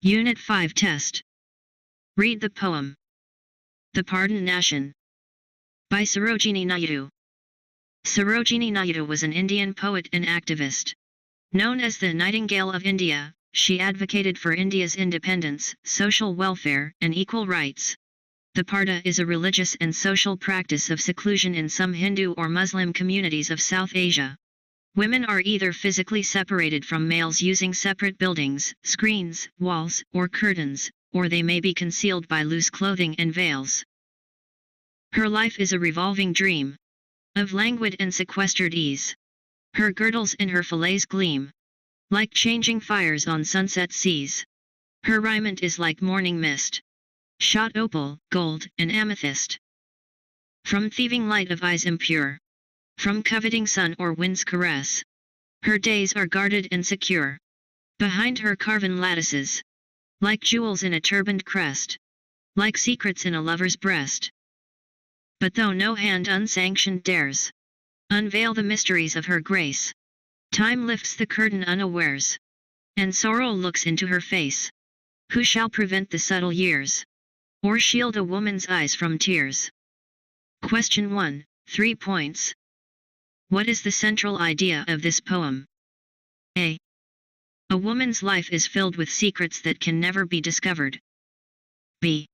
Unit 5 Test. Read the poem. The Pardon Nation by Sarojini Naidu. Sarojini Naidu was an Indian poet and activist. Known as the Nightingale of India, she advocated for India's independence, social welfare, and equal rights. The Parda is a religious and social practice of seclusion in some Hindu or Muslim communities of South Asia. Women are either physically separated from males using separate buildings, screens, walls, or curtains, or they may be concealed by loose clothing and veils. Her life is a revolving dream of languid and sequestered ease. Her girdles and her fillets gleam like changing fires on sunset seas. Her raiment is like morning mist, shot opal, gold, and amethyst. From thieving light of eyes impure, from coveting sun or wind's caress, her days are guarded and secure. Behind her carven lattices, like jewels in a turbaned crest, like secrets in a lover's breast. But though no hand unsanctioned dares unveil the mysteries of her grace, time lifts the curtain unawares, and sorrow looks into her face. Who shall prevent the subtle years, or shield a woman's eyes from tears? Question 1, 3 points. What is the central idea of this poem? A. A woman's life is filled with secrets that can never be discovered. B.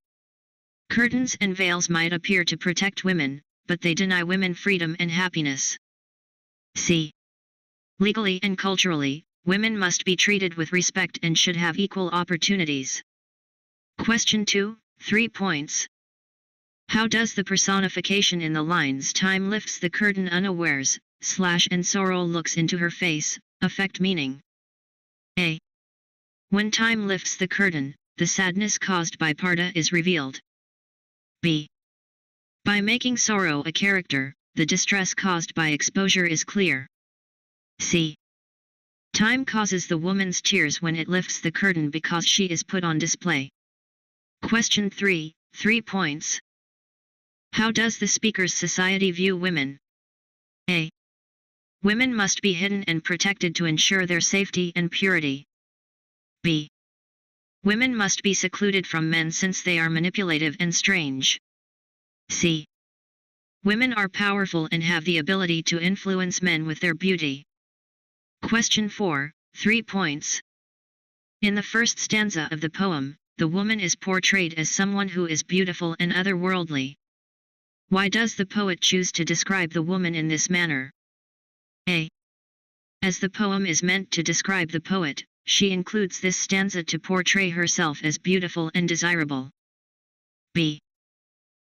Curtains and veils might appear to protect women, but they deny women freedom and happiness. C. Legally and culturally, women must be treated with respect and should have equal opportunities. Question 2, 3 points. How does the personification in the lines "time lifts the curtain unawares, / and sorrow looks into her face" affect meaning? A. When time lifts the curtain, the sadness caused by Parda is revealed. B. By making sorrow a character, the distress caused by exposure is clear. C. Time causes the woman's tears when it lifts the curtain because she is put on display. Question 3, 3 points. How does the speaker's society view women? A. Women must be hidden and protected to ensure their safety and purity. B. Women must be secluded from men since they are manipulative and strange. C. Women are powerful and have the ability to influence men with their beauty. Question 4, 3 points. In the first stanza of the poem, the woman is portrayed as someone who is beautiful and otherworldly. Why does the poet choose to describe the woman in this manner? A. As the poem is meant to describe the poet, she includes this stanza to portray herself as beautiful and desirable. B.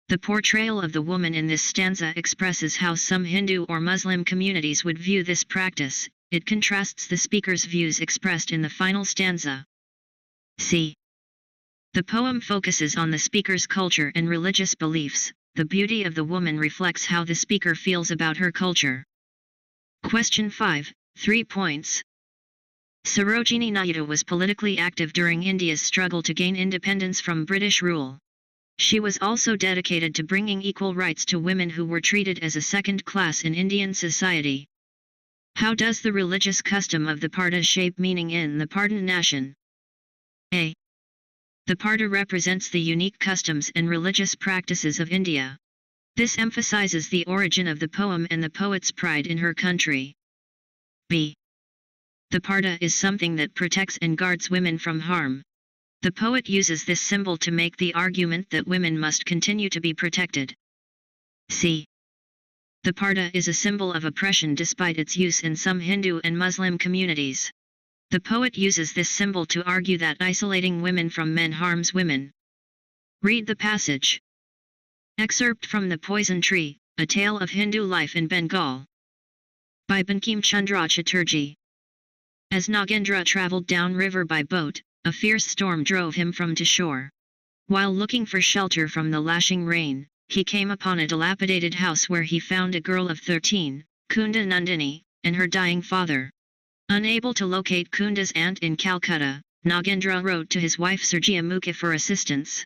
The portrayal of the woman in this stanza expresses how some Hindu or Muslim communities would view this practice. It contrasts the speaker's views expressed in the final stanza. C. The poem focuses on the speaker's culture and religious beliefs. The beauty of the woman reflects how the speaker feels about her culture. Question 5, 3 points. Sarojini Naidu was politically active during India's struggle to gain independence from British rule. She was also dedicated to bringing equal rights to women who were treated as a second class in Indian society. How does the religious custom of the Parda shape meaning in the Pardon Nation? A. The Parda represents the unique customs and religious practices of India. This emphasizes the origin of the poem and the poet's pride in her country. B. The Parda is something that protects and guards women from harm. The poet uses this symbol to make the argument that women must continue to be protected. C. The Parda is a symbol of oppression despite its use in some Hindu and Muslim communities. The poet uses this symbol to argue that isolating women from men harms women. Read the passage. Excerpt from The Poison Tree, A Tale of Hindu Life in Bengal. By Bankim Chandra Chatterjee. As Nagendra traveled down river by boat, a fierce storm drove him from to shore. While looking for shelter from the lashing rain, he came upon a dilapidated house where he found a girl of 13, Kunda Nandini, and her dying father. Unable to locate Kunda's aunt in Calcutta, Nagendra wrote to his wife Surjamukhi for assistance.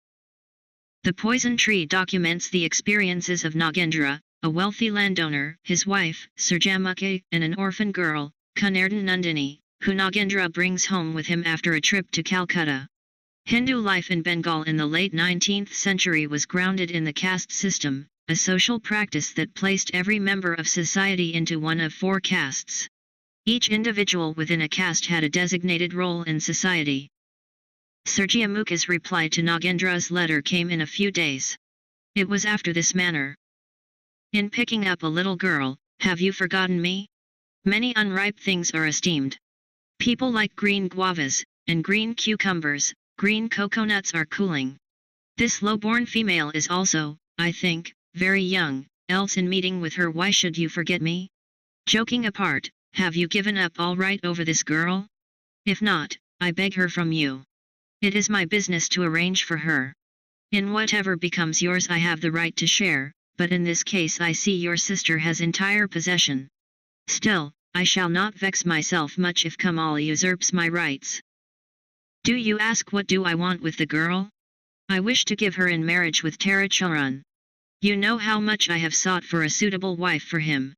The Poison Tree documents the experiences of Nagendra, a wealthy landowner, his wife, Surjamukhi, and an orphan girl, Kunardan Nandini, who Nagendra brings home with him after a trip to Calcutta. Hindu life in Bengal in the late 19th century was grounded in the caste system, a social practice that placed every member of society into one of 4 castes. Each individual within a caste had a designated role in society. Surjamukhi's reply to Nagendra's letter came in a few days. It was after this manner. In picking up a little girl, have you forgotten me? Many unripe things are esteemed. People like green guavas, and green cucumbers, green coconuts are cooling. This low-born female is also, I think, very young, else in meeting with her why should you forget me? Joking apart, have you given up all right over this girl? If not, I beg her from you. It is my business to arrange for her. In whatever becomes yours I have the right to share, but in this case I see your sister has entire possession. Still, I shall not vex myself much if Kamal usurps my rights. Do you ask what do I want with the girl? I wish to give her in marriage with Taracharan. You know how much I have sought for a suitable wife for him.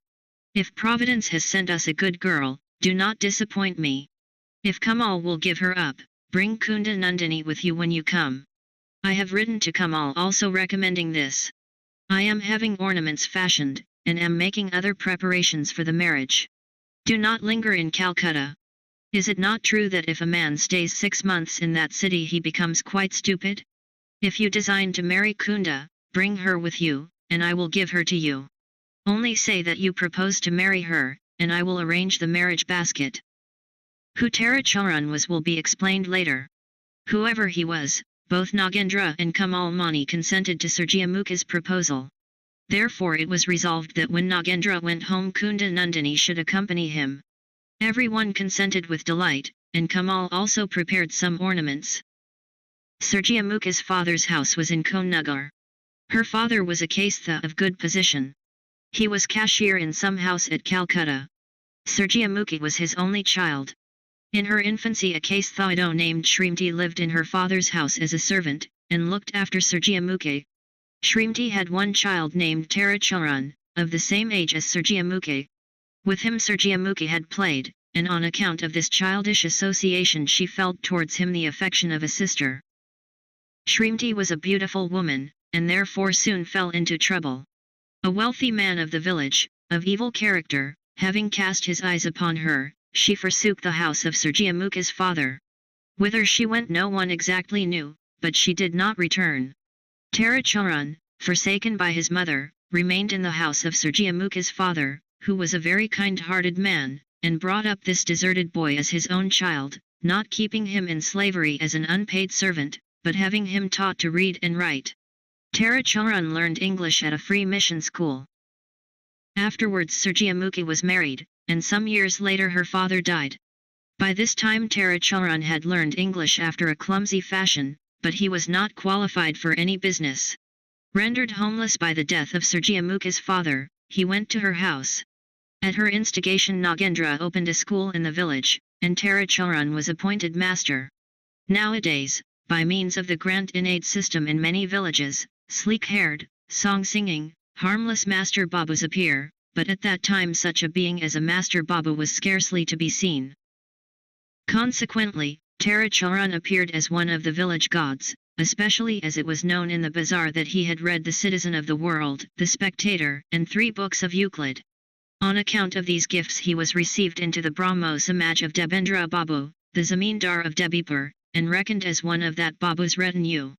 If Providence has sent us a good girl, do not disappoint me. If Kamal will give her up, bring Kunda Nandini with you when you come. I have written to Kamal also recommending this. I am having ornaments fashioned, and am making other preparations for the marriage. Do not linger in Calcutta. Is it not true that if a man stays 6 months in that city he becomes quite stupid? If you design to marry Kunda, bring her with you, and I will give her to you. Only say that you propose to marry her, and I will arrange the marriage basket. Who Taracharan was will be explained later. Whoever he was, both Nagendra and Kamal Mani consented to Surjamukhi's proposal. Therefore it was resolved that when Nagendra went home Kunda Nandini should accompany him. Everyone consented with delight, and Kamal also prepared some ornaments. Surjamukhi's father's house was in Konnagar. Her father was a Kastha of good position. He was cashier in some house at Calcutta. Surjamukhi was his only child. In her infancy a Kastha named Shrimti lived in her father's house as a servant, and looked after Surjamukhi. Shrimti had one child named Taracharan, of the same age as Surjamukhi. With him Surjamukhi had played, and on account of this childish association she felt towards him the affection of a sister. Shrimti was a beautiful woman, and therefore soon fell into trouble. A wealthy man of the village, of evil character, having cast his eyes upon her, she forsook the house of Surjamukhi's father. Whither she went no one exactly knew, but she did not return. Taracharan, forsaken by his mother, remained in the house of Surjamukhi's father, who was a very kind-hearted man, and brought up this deserted boy as his own child, not keeping him in slavery as an unpaid servant, but having him taught to read and write. Taracharan learned English at a free mission school. Afterwards Surjamukhi was married, and some years later her father died. By this time Taracharan had learned English after a clumsy fashion, but he was not qualified for any business. Rendered homeless by the death of Surjamukhi's father, he went to her house. At her instigation Nagendra opened a school in the village, and Taracharan was appointed master. Nowadays, by means of the grant-in-aid system in many villages, sleek-haired, song-singing, harmless master babus appear, but at that time such a being as a master babu was scarcely to be seen. Consequently, Taracharan appeared as one of the village gods, especially as it was known in the bazaar that he had read The Citizen of the World, The Spectator, and 3 books of Euclid. On account of these gifts he was received into the Brahmo Samaj of Debendra Babu, the Zamindar of Debipur, and reckoned as one of that Babu's retinue.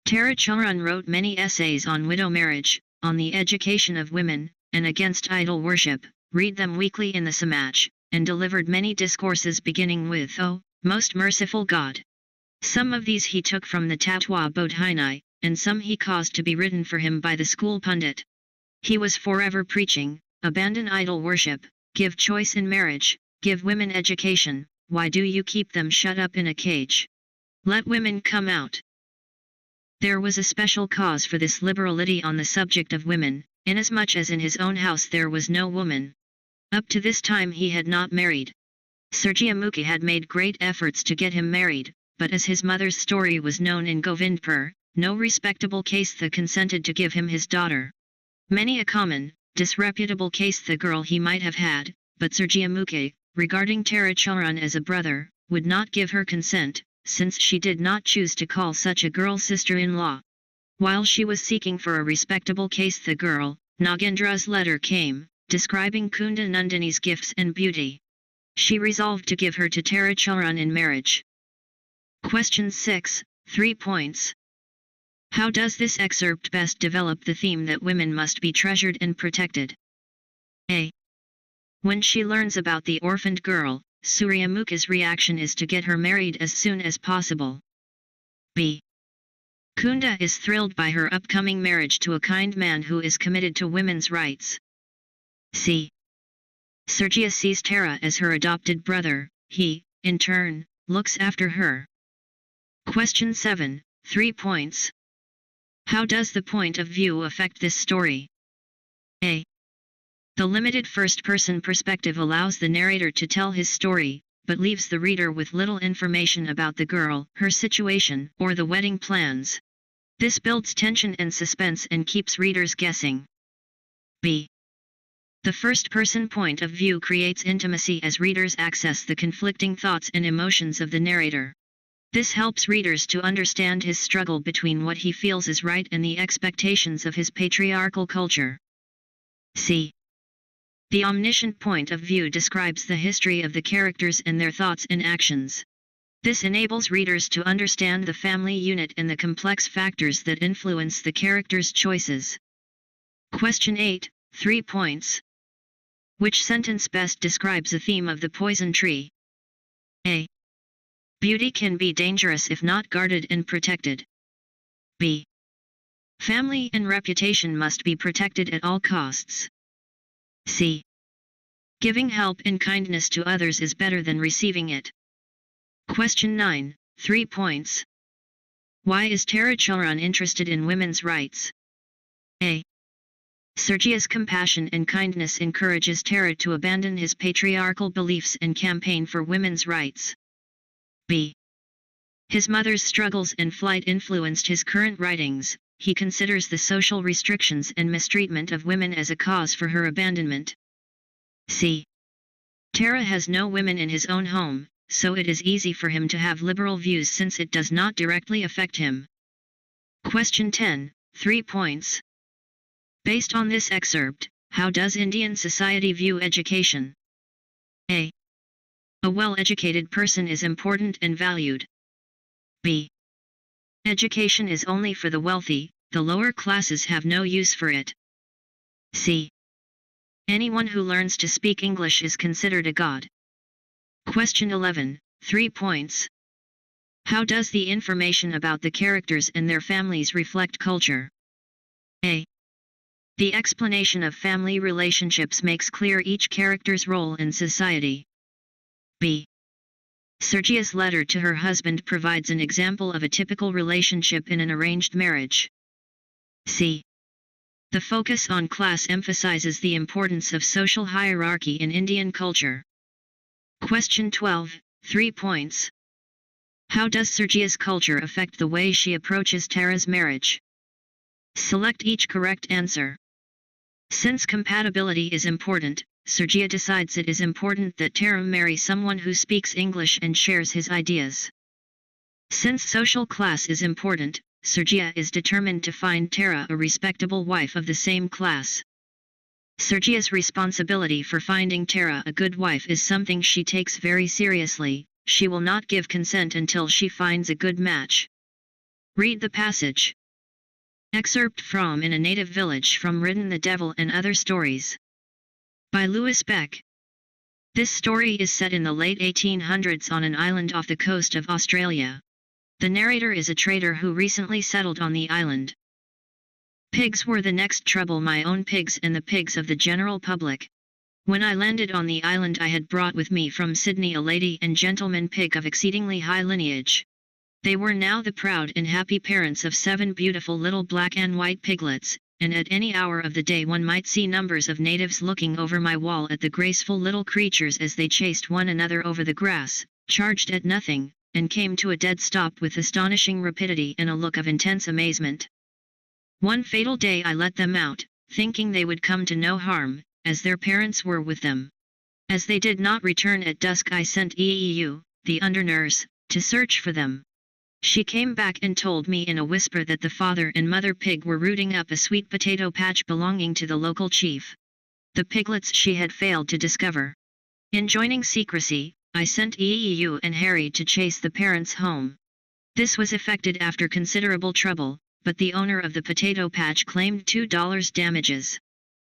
Taracharan wrote many essays on widow marriage, on the education of women, and against idol worship, read them weekly in the Samaj, and delivered many discourses beginning with O, most merciful God. Some of these he took from the Tatwa Bodhini, and some he caused to be written for him by the school pundit. He was forever preaching, abandon idol worship, give choice in marriage, give women education, why do you keep them shut up in a cage? Let women come out. There was a special cause for this liberality on the subject of women, inasmuch as in his own house there was no woman. Up to this time he had not married. Surjamukhi had made great efforts to get him married, but as his mother's story was known in Govindpur, no respectable Kastha consented to give him his daughter. Many a common, disreputable Kastha girl he might have had, but Surjamukhi, regarding Taracharan as a brother, would not give her consent, since she did not choose to call such a girl sister-in-law. While she was seeking for a respectable case, the girl, Nagendra's letter came, describing Kunda Nandini's gifts and beauty. She resolved to give her to Taracharan in marriage. Question 6, 3 points. How does this excerpt best develop the theme that women must be treasured and protected? A. When she learns about the orphaned girl, Suryamukha's reaction is to get her married as soon as possible. B. Kunda is thrilled by her upcoming marriage to a kind man who is committed to women's rights. C. Sergia sees Tara as her adopted brother. He, in turn, looks after her. Question 7, 3 points. How does the point of view affect this story? A. The limited first-person perspective allows the narrator to tell his story, but leaves the reader with little information about the girl, her situation, or the wedding plans. This builds tension and suspense and keeps readers guessing. B. The first-person point of view creates intimacy as readers access the conflicting thoughts and emotions of the narrator. This helps readers to understand his struggle between what he feels is right and the expectations of his patriarchal culture. C. The omniscient point of view describes the history of the characters and their thoughts and actions. This enables readers to understand the family unit and the complex factors that influence the characters' choices. Question 8, 3 points. Which sentence best describes a theme of the poison tree? A. Beauty can be dangerous if not guarded and protected. B. Family and reputation must be protected at all costs. C. Giving help and kindness to others is better than receiving it. Question 9, 3 points. Why is Taracharan interested in women's rights? A. Sergia's compassion and kindness encourages Tara to abandon his patriarchal beliefs and campaign for women's rights. B. His mother's struggles and flight influenced his current writings. He considers the social restrictions and mistreatment of women as a cause for her abandonment. C. Tara has no women in his own home, so it is easy for him to have liberal views since it does not directly affect him. Question 10, 3 points. Based on this excerpt, how does Indian society view education? A. A well-educated person is important and valued. B. Education is only for the wealthy, the lower classes have no use for it. C. Anyone who learns to speak English is considered a god. Question 11, 3 points. How does the information about the characters and their families reflect culture? A. The explanation of family relationships makes clear each character's role in society. B. Sergia's letter to her husband provides an example of a typical relationship in an arranged marriage. C. The focus on class emphasizes the importance of social hierarchy in Indian culture. Question 12, 3 points. How does Sergia's culture affect the way she approaches Tara's marriage? Select each correct answer. Since compatibility is important, Sergia decides it is important that Tara marry someone who speaks English and shares his ideas. Since social class is important, Sergia is determined to find Tara a respectable wife of the same class. Sergia's responsibility for finding Tara a good wife is something she takes very seriously. She will not give consent until she finds a good match. Read the passage. Excerpt from In a Native Village from Written The Devil and Other Stories. By Louis Beck. This story is set in the late 1800s on an island off the coast of Australia. The narrator is a trader who recently settled on the island. Pigs were the next trouble, my own pigs and the pigs of the general public. When I landed on the island, I had brought with me from Sydney a lady and gentleman pig of exceedingly high lineage. They were now the proud and happy parents of 7 beautiful little black and white piglets, and at any hour of the day one might see numbers of natives looking over my wall at the graceful little creatures as they chased one another over the grass, charged at nothing, and came to a dead stop with astonishing rapidity and a look of intense amazement. One fatal day I let them out, thinking they would come to no harm, as their parents were with them. As they did not return at dusk, I sent Eeu, the under-nurse, to search for them. She came back and told me in a whisper that the father and mother pig were rooting up a sweet potato patch belonging to the local chief. The piglets she had failed to discover. Enjoining secrecy, I sent EU and Harry to chase the parents home. This was effected after considerable trouble, but the owner of the potato patch claimed $2 damages.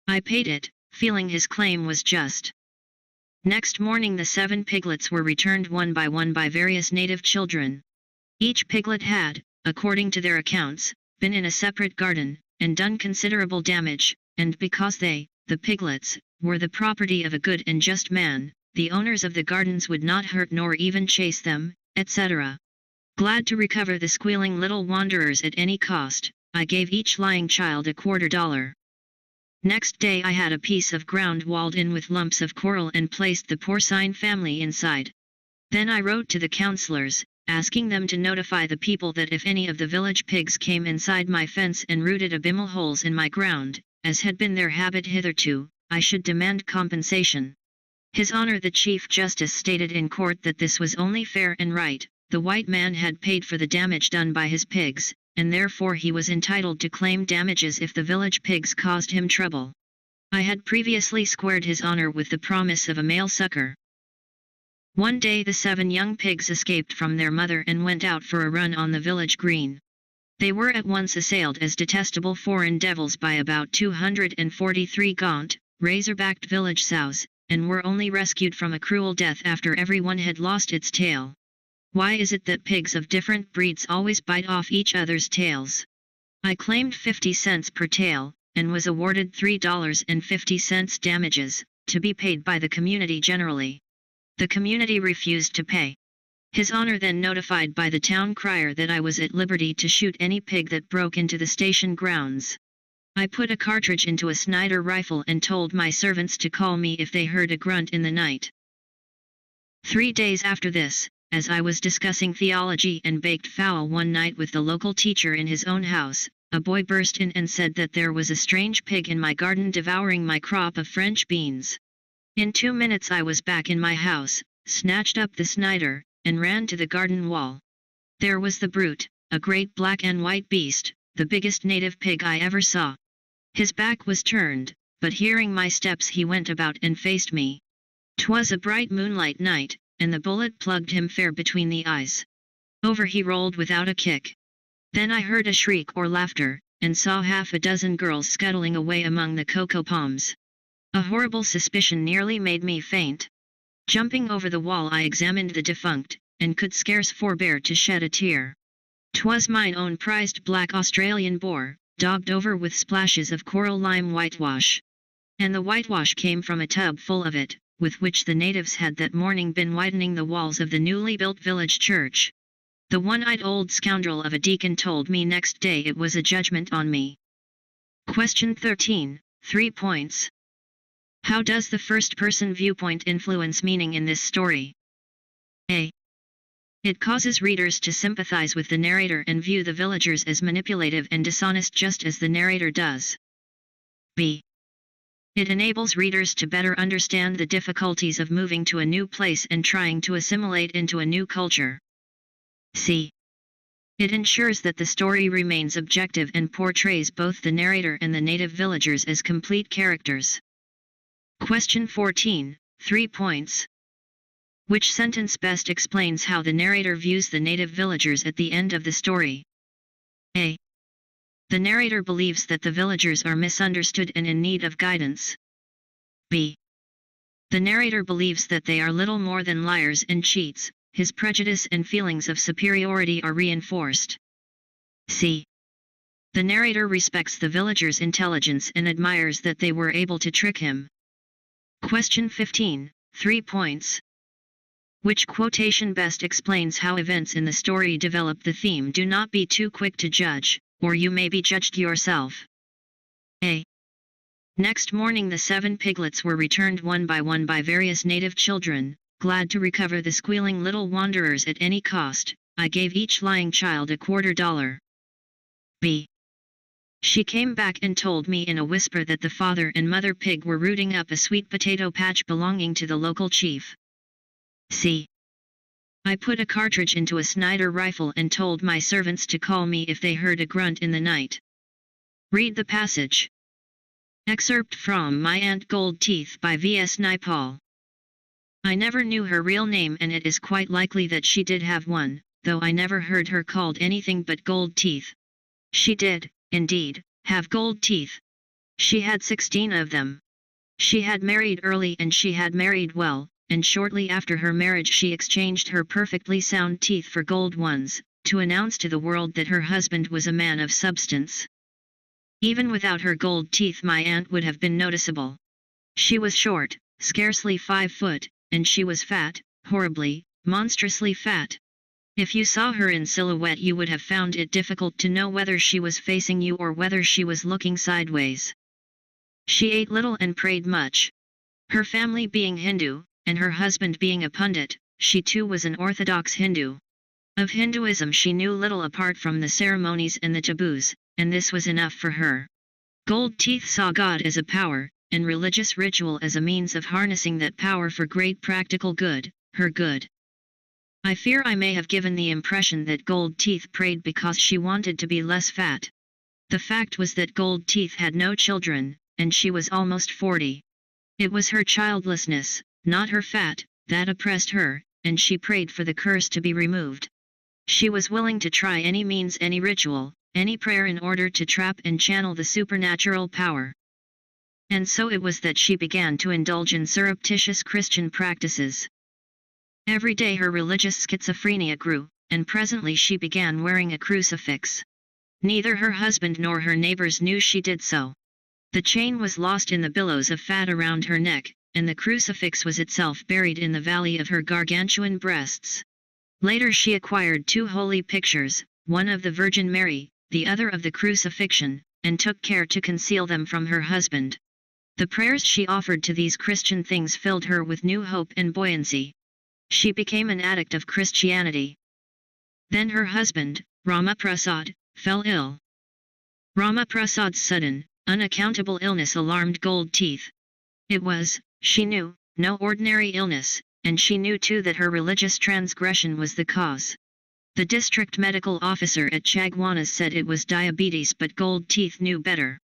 I paid it, feeling his claim was just. Next morning the 7 piglets were returned one by various native children. Each piglet had, according to their accounts, been in a separate garden, and done considerable damage, and because they, the piglets, were the property of a good and just man, the owners of the gardens would not hurt nor even chase them, etc. Glad to recover the squealing little wanderers at any cost, I gave each lying child $0.25. Next day I had a piece of ground walled in with lumps of coral and placed the porcine family inside. Then I wrote to the councillors, asking them to notify the people that if any of the village pigs came inside my fence and rooted abysmal holes in my ground, as had been their habit hitherto, I should demand compensation. His Honor the Chief Justice stated in court that this was only fair and right. The white man had paid for the damage done by his pigs, and therefore he was entitled to claim damages if the village pigs caused him trouble. I had previously squared his honor with the promise of a male succor. One day the 7 young pigs escaped from their mother and went out for a run on the village green. They were at once assailed as detestable foreign devils by about 243 gaunt, razor-backed village sows, and were only rescued from a cruel death after everyone had lost its tail. Why is it that pigs of different breeds always bite off each other's tails? I claimed 50 cents per tail, and was awarded $3.50 damages, to be paid by the community generally. The community refused to pay. His Honor then notified by the town crier that I was at liberty to shoot any pig that broke into the station grounds. I put a cartridge into a Snider rifle and told my servants to call me if they heard a grunt in the night. 3 days after this, as I was discussing theology and baked fowl one night with the local teacher in his own house, a boy burst in and said that there was a strange pig in my garden devouring my crop of French beans. In 2 minutes I was back in my house, snatched up the Snider, and ran to the garden wall. There was the brute, a great black and white beast, the biggest native pig I ever saw. His back was turned, but hearing my steps he went about and faced me. 'Twas a bright moonlight night, and the bullet plugged him fair between the eyes. Over he rolled without a kick. Then I heard a shriek or laughter, and saw half a dozen girls scuttling away among the cocoa palms. A horrible suspicion nearly made me faint. Jumping over the wall I examined the defunct, and could scarce forbear to shed a tear. 'Twas mine own prized black Australian boar, daubed over with splashes of coral lime whitewash. And the whitewash came from a tub full of it, with which the natives had that morning been whitening the walls of the newly built village church. The one-eyed old scoundrel of a deacon told me next day it was a judgment on me. Question 13, 3 points. How does the first-person viewpoint influence meaning in this story? A. It causes readers to sympathize with the narrator and view the villagers as manipulative and dishonest just as the narrator does. B. It enables readers to better understand the difficulties of moving to a new place and trying to assimilate into a new culture. C. It ensures that the story remains objective and portrays both the narrator and the native villagers as complete characters. Question 14, 3 points. Which sentence best explains how the narrator views the native villagers at the end of the story? A. The narrator believes that the villagers are misunderstood and in need of guidance. B. The narrator believes that they are little more than liars and cheats, his prejudice and feelings of superiority are reinforced. C. The narrator respects the villagers' intelligence and admires that they were able to trick him. Question 15, 3 points. Which quotation best explains how events in the story develop the theme "Do not be too quick to judge, or you may be judged yourself"? A. Next morning the 7 piglets were returned one by various native children. Glad to recover the squealing little wanderers at any cost, I gave each lying child $0.25. B. She came back and told me in a whisper that the father and mother pig were rooting up a sweet potato patch belonging to the local chief. C. I put a cartridge into a Snider rifle and told my servants to call me if they heard a grunt in the night. Read the passage. Excerpt from My Aunt Gold Teeth by V.S. Naipaul. I never knew her real name, and it is quite likely that she did have one, though I never heard her called anything but Gold Teeth. She did, indeed, have gold teeth. She had 16 of them. She had married early and she had married well, and shortly after her marriage she exchanged her perfectly sound teeth for gold ones, to announce to the world that her husband was a man of substance. Even without her gold teeth my aunt would have been noticeable. She was short, scarcely 5 foot, and she was fat, horribly, monstrously fat. If you saw her in silhouette you would have found it difficult to know whether she was facing you or whether she was looking sideways. She ate little and prayed much. Her family being Hindu, and her husband being a pundit, she too was an orthodox Hindu. Of Hinduism she knew little apart from the ceremonies and the taboos, and this was enough for her. Gold Teeth saw God as a power, and religious ritual as a means of harnessing that power for great practical good, her good. I fear I may have given the impression that Gold Teeth prayed because she wanted to be less fat. The fact was that Gold Teeth had no children, and she was almost 40. It was her childlessness, not her fat, that oppressed her, and she prayed for the curse to be removed. She was willing to try any means, any ritual, any prayer in order to trap and channel the supernatural power. And so it was that she began to indulge in surreptitious Christian practices. Every day her religious schizophrenia grew, and presently she began wearing a crucifix. Neither her husband nor her neighbors knew she did so. The chain was lost in the billows of fat around her neck, and the crucifix was itself buried in the valley of her gargantuan breasts. Later she acquired 2 holy pictures, one of the Virgin Mary, the other of the Crucifixion, and took care to conceal them from her husband. The prayers she offered to these Christian things filled her with new hope and buoyancy. She became an addict of Christianity. Then her husband, Rama Prasad, fell ill. Rama Prasad's sudden, unaccountable illness alarmed Gold Teeth. It was, she knew, no ordinary illness, and she knew too that her religious transgression was the cause. The district medical officer at Chagwanas said it was diabetes, but Gold Teeth knew better.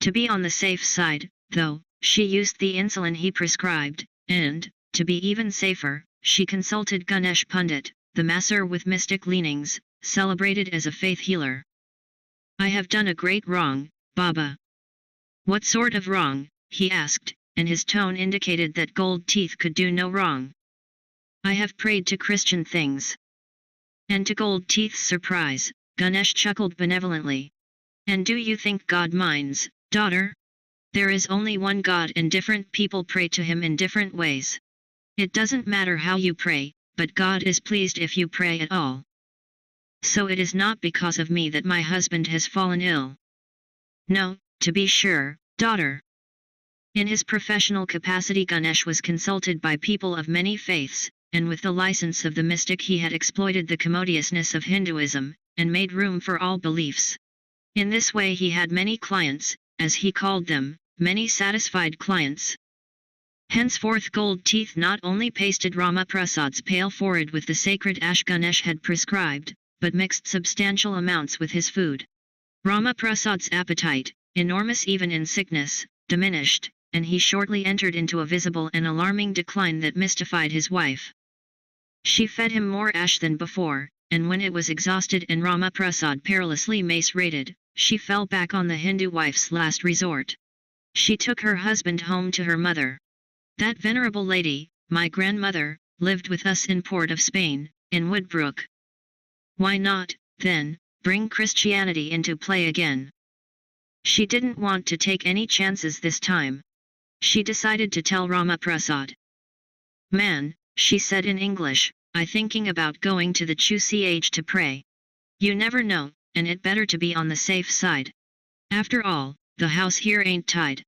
To be on the safe side, though, she used the insulin he prescribed, and, to be even safer, she consulted Ganesh Pandit, the masseur with mystic leanings, celebrated as a faith healer. "I have done a great wrong, Baba." "What sort of wrong?" he asked, and his tone indicated that Gold Teeth could do no wrong. "I have prayed to Christian things." And to Gold Teeth's surprise, Ganesh chuckled benevolently. "And do you think God minds, daughter? There is only one God and different people pray to him in different ways. It doesn't matter how you pray, but God is pleased if you pray at all. So it is not because of me that my husband has fallen ill. No, to be sure, daughter." In his professional capacity Ganesh was consulted by people of many faiths, and with the license of the mystic he had exploited the commodiousness of Hinduism, and made room for all beliefs. In this way he had many clients, as he called them, many satisfied clients. Henceforth Gold Teeth not only pasted Rama Prasad's pale forehead with the sacred ash Ganesh had prescribed, but mixed substantial amounts with his food. Rama Prasad's appetite, enormous even in sickness, diminished, and he shortly entered into a visible and alarming decline that mystified his wife. She fed him more ash than before, and when it was exhausted and Rama Prasad perilously macerated, she fell back on the Hindu wife's last resort. She took her husband home to her mother. That venerable lady, my grandmother, lived with us in Port of Spain, in Woodbrook. Why not, then, bring Christianity into play again? She didn't want to take any chances this time. She decided to tell Rama Prasad. "Man," she said in English, "I thinking about going to the church to pray. You never know, and it better to be on the safe side. After all, the house here ain't tied."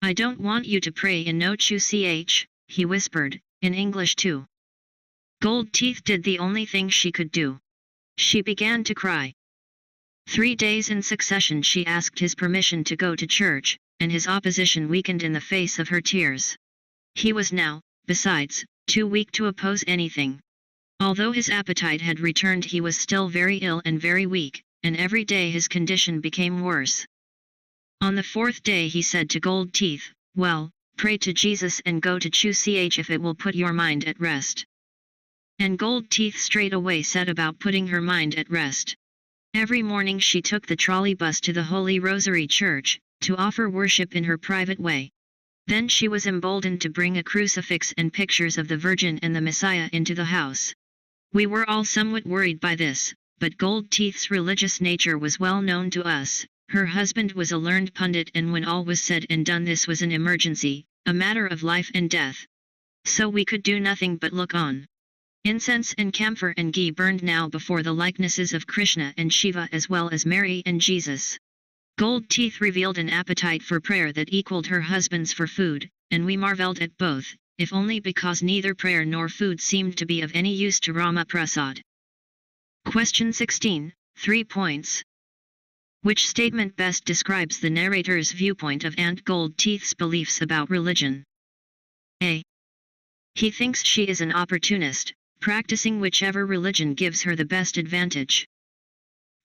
"I don't want you to pray in no church," he whispered, in English too. Gold Teeth did the only thing she could do. She began to cry. 3 days in succession she asked his permission to go to church, and his opposition weakened in the face of her tears. He was now, besides, too weak to oppose anything. Although his appetite had returned, he was still very ill and very weak, and every day his condition became worse. On the fourth day he said to Gold Teeth, "Well, pray to Jesus and go to ch if it will put your mind at rest." And Gold Teeth straightway set about putting her mind at rest. Every morning she took the trolley bus to the Holy Rosary Church, to offer worship in her private way. Then she was emboldened to bring a crucifix and pictures of the Virgin and the Messiah into the house. We were all somewhat worried by this, but Gold Teeth's religious nature was well known to us. Her husband was a learned pundit, and when all was said and done this was an emergency, a matter of life and death. So we could do nothing but look on. Incense and camphor and ghee burned now before the likenesses of Krishna and Shiva as well as Mary and Jesus. Gold Teeth revealed an appetite for prayer that equaled her husband's for food, and we marvelled at both, if only because neither prayer nor food seemed to be of any use to Rama Prasad. Question 16, 3 points. Which statement best describes the narrator's viewpoint of Aunt Gold Teeth's beliefs about religion? A. He thinks she is an opportunist, practicing whichever religion gives her the best advantage.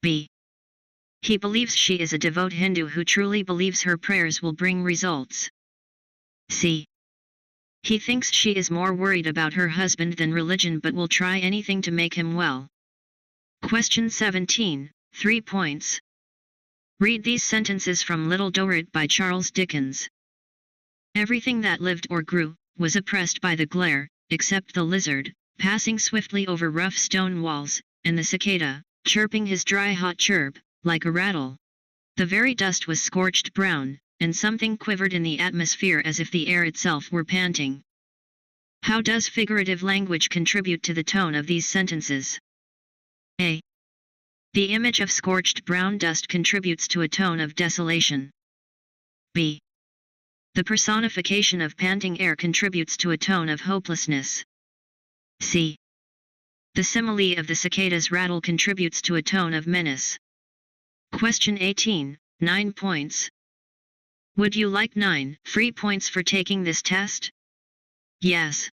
B. He believes she is a devout Hindu who truly believes her prayers will bring results. C. He thinks she is more worried about her husband than religion but will try anything to make him well. Question 17, 3 points. Read these sentences from Little Dorrit by Charles Dickens. Everything that lived or grew was oppressed by the glare, except the lizard, passing swiftly over rough stone walls, and the cicada, chirping his dry hot chirp, like a rattle. The very dust was scorched brown, and something quivered in the atmosphere as if the air itself were panting. How does figurative language contribute to the tone of these sentences? A. The image of scorched brown dust contributes to a tone of desolation. B. The personification of panting air contributes to a tone of hopelessness. C. The simile of the cicada's rattle contributes to a tone of menace. Question 18, 9 points. Would you like 9 free points for taking this test? Yes.